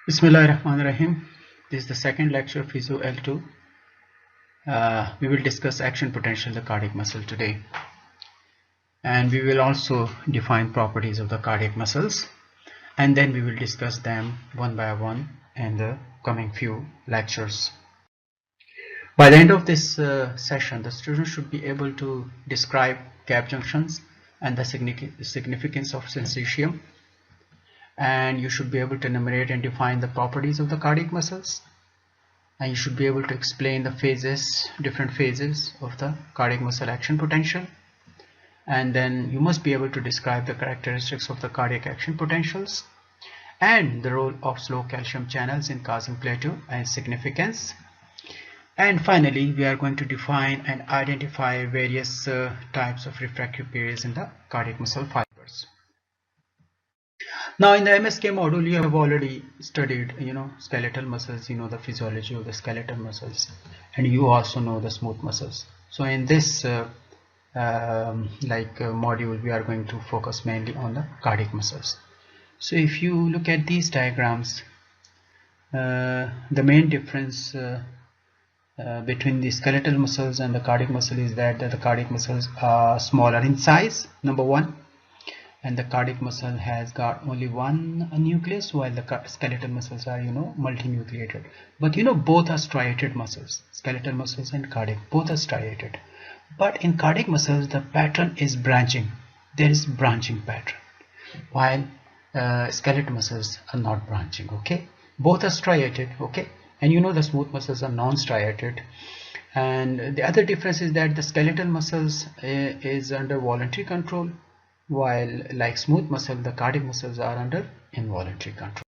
Bismillahirrahmanirrahim. This is the second lecture of Physio L2. We will discuss action potential of the cardiac muscle today, and we will also define properties of the cardiac muscles, and then we will discuss them one by one in the coming few lectures. By the end of this session, the student should be able to describe gap junctions and the significance of syncytium, and you should be able to enumerate and define the properties of the cardiac muscles, and you should be able to explain the different phases of the cardiac muscle action potential, and then you must be able to describe the characteristics of the cardiac action potentials and the role of slow calcium channels in causing plateau and significance. And finally, we are going to define and identify various types of refractive periods in the cardiac muscle fibers. Now in the MSK module, you have already studied, skeletal muscles, the physiology of the skeletal muscles, and you also know the smooth muscles. So in this module, we are going to focus mainly on the cardiac muscles. So if you look at these diagrams, the main difference between the skeletal muscles and the cardiac muscle is that the cardiac muscles are smaller in size, number one, and the cardiac muscle has got only one nucleus, while the skeletal muscles are multinucleated. But both are striated muscles. Skeletal muscles and cardiac both are striated, but in cardiac muscles the pattern is branching. There is branching pattern, while skeletal muscles are not branching. Okay, both are striated. Okay, and the smooth muscles are non-striated. And the other difference is that the skeletal muscles is under voluntary control, while like smooth muscle, the cardiac muscles are under involuntary control.